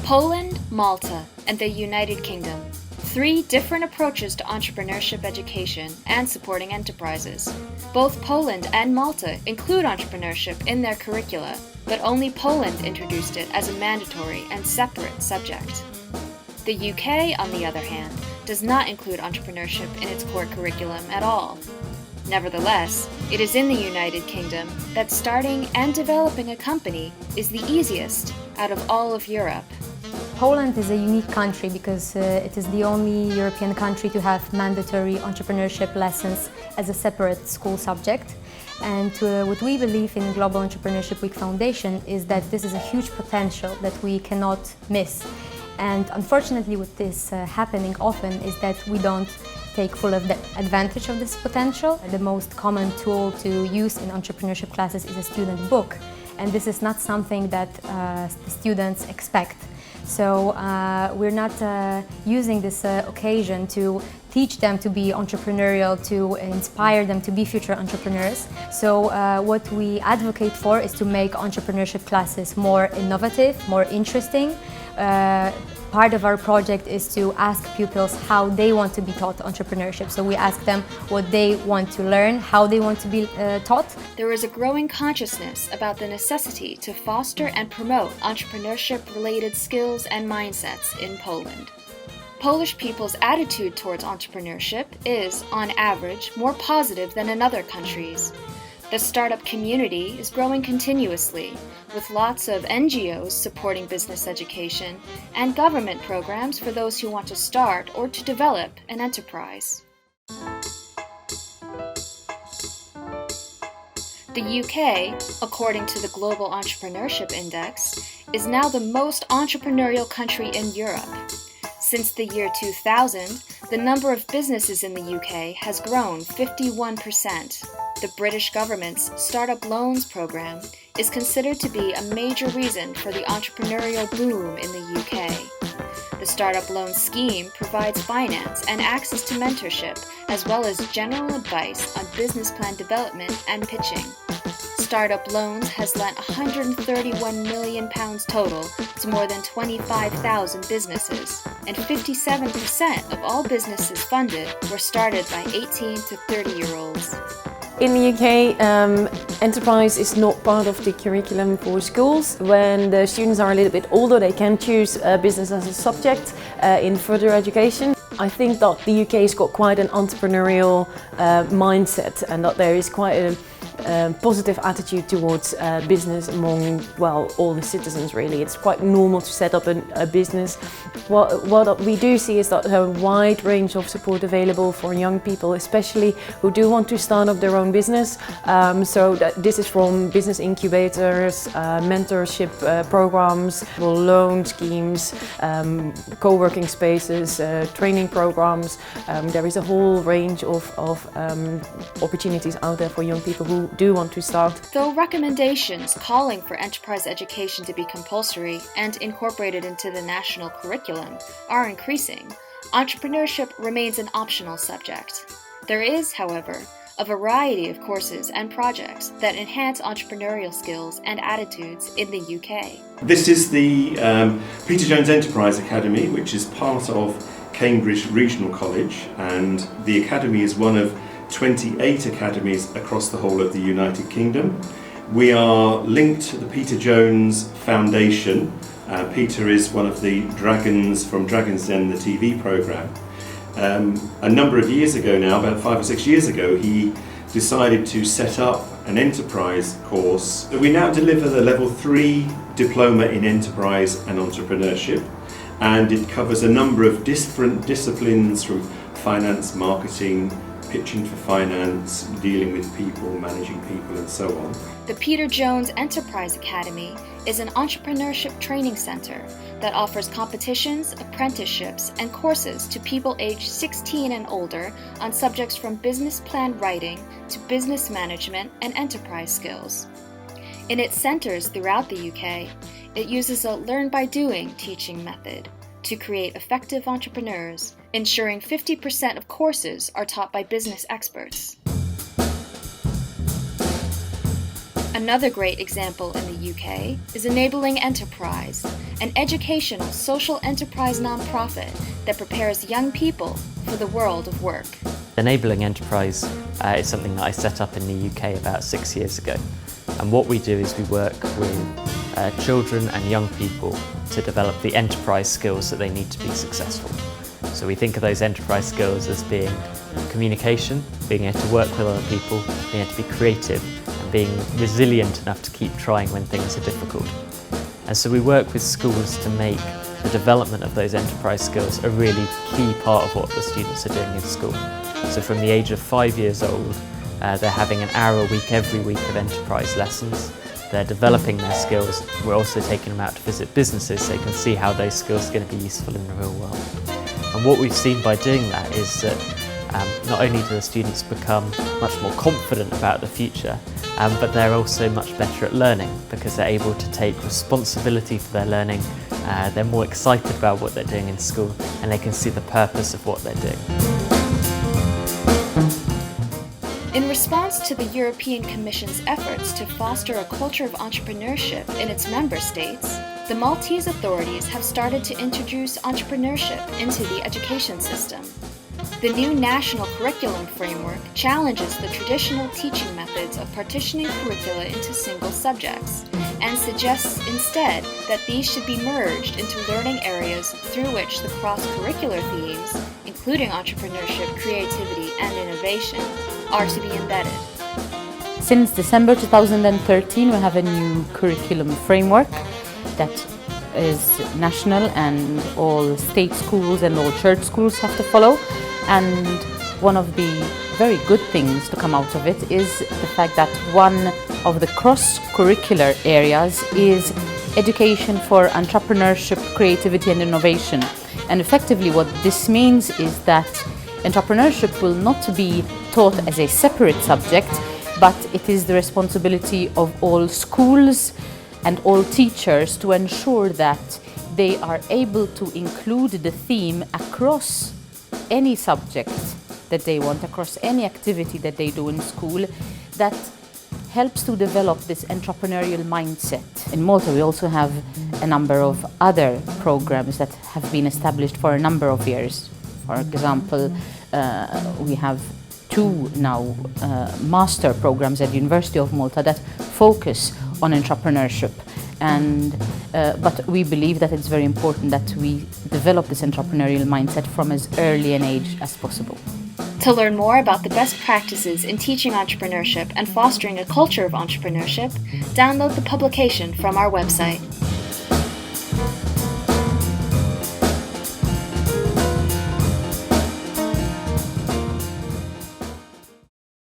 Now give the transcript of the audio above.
Poland, Malta, and the United Kingdom. 3 different approaches to entrepreneurship education and supporting enterprises. Both Poland and Malta include entrepreneurship in their curricula, but only Poland introduced it as a mandatory and separate subject. The UK, on the other hand, does not include entrepreneurship in its core curriculum at all. Nevertheless, it is in the United Kingdom that starting and developing a company is the easiest out of all of Europe. Poland is a unique country because it is the only European country to have mandatory entrepreneurship lessons as a separate school subject. And what we believe in Global Entrepreneurship Week Foundation is that this is a huge potential that we cannot miss. And unfortunately, what is happening often is that we don't take full advantage of this potential. The most common tool to use in entrepreneurship classes is a student book, and this is not something that the students expect. So we're not using this occasion to teach them to be entrepreneurial, to inspire them to be future entrepreneurs. So what we advocate for is to make entrepreneurship classes more innovative, more interesting. Part of our project is to ask pupils how they want to be taught entrepreneurship. So we ask them what they want to learn, how they want to be taught. There is a growing consciousness about the necessity to foster and promote entrepreneurship-related skills and mindsets in Poland. Polish people's attitude towards entrepreneurship is, on average, more positive than in other countries. The startup community is growing continuously, with lots of NGOs supporting business education and government programs for those who want to start or to develop an enterprise. The UK, according to the Global Entrepreneurship Index, is now the most entrepreneurial country in Europe. Since the year 2000, the number of businesses in the UK has grown 51%. The British government's Startup Loans program is considered to be a major reason for the entrepreneurial boom in the UK. The Startup Loan scheme provides finance and access to mentorship, as well as general advice on business plan development and pitching. Startup Loans has lent £131 million total to more than 25,000 businesses, and 57% of all businesses funded were started by 18 to 30-year-olds. In the UK, enterprise is not part of the curriculum for schools. When the students are a little bit older, they can choose business as a subject in further education. I think that the UK has got quite an entrepreneurial mindset, and that there is quite a positive attitude towards business among, well, all the citizens really. It's quite normal to set up a business. What we do see is that a wide range of support available for young people, especially who do want to start up their own business. So this is from business incubators, mentorship programs, loan schemes, co-working spaces, training programs. There is a whole range of opportunities out there for young people who do want to start. Though recommendations calling for enterprise education to be compulsory and incorporated into the national curriculum are increasing, entrepreneurship remains an optional subject. There is, however, a variety of courses and projects that enhance entrepreneurial skills and attitudes in the UK. This is the Peter Jones Enterprise Academy, which is part of Cambridge Regional College, and the academy is one of 28 academies across the whole of the United Kingdom. We are linked to the Peter Jones Foundation. Peter is one of the dragons from Dragon's Den, the TV programme. A number of years ago now, about 5 or 6 years ago, he decided to set up an enterprise course. We now deliver the level 3 diploma in enterprise and entrepreneurship, and it covers a number of different disciplines from finance, marketing, pitching for finance, dealing with people, managing people, and so on. The Peter Jones Enterprise Academy is an entrepreneurship training center that offers competitions, apprenticeships, and courses to people aged 16 and older on subjects from business plan writing to business management and enterprise skills. In its centers throughout the UK, it uses a learn-by-doing teaching method to create effective entrepreneurs, ensuring 50% of courses are taught by business experts. Another great example in the UK is Enabling Enterprise, an educational social enterprise nonprofit that prepares young people for the world of work. Enabling Enterprise is something that I set up in the UK about 6 years ago. And what we do is we work with children and young people to develop the enterprise skills that they need to be successful. So we think of those enterprise skills as being communication, being able to work with other people, being able to be creative, and being resilient enough to keep trying when things are difficult. And so we work with schools to make the development of those enterprise skills a really key part of what the students are doing in school. So from the age of 5 years old, they're having an hour a week every week of enterprise lessons. They're developing their skills. We're also taking them out to visit businesses so they can see how those skills are going to be useful in the real world. And what we've seen by doing that is that not only do the students become much more confident about the future, but they're also much better at learning because they're able to take responsibility for their learning. They're more excited about what they're doing in school and they can see the purpose of what they're doing. In response to the European Commission's efforts to foster a culture of entrepreneurship in its member states, the Maltese authorities have started to introduce entrepreneurship into the education system. The new national curriculum framework challenges the traditional teaching methods of partitioning curricula into single subjects and suggests instead that these should be merged into learning areas through which the cross-curricular themes, including entrepreneurship, creativity, and innovation, are to be embedded. Since December 2013, we have a new curriculum framework that is national and all state schools and all church schools have to follow. And one of the very good things to come out of it is the fact that one of the cross-curricular areas is education for entrepreneurship, creativity and innovation. And effectively what this means is that entrepreneurship will not be taught as a separate subject, but it is the responsibility of all schools and all teachers to ensure that they are able to include the theme across any subject that they want, across any activity that they do in school, that helps to develop this entrepreneurial mindset. In Malta we also have a number of other programs that have been established for a number of years. For example, we have two now master programs at the University of Malta that focus on entrepreneurship. But we believe that it's very important that we develop this entrepreneurial mindset from as early an age as possible. To learn more about the best practices in teaching entrepreneurship and fostering a culture of entrepreneurship, download the publication from our website.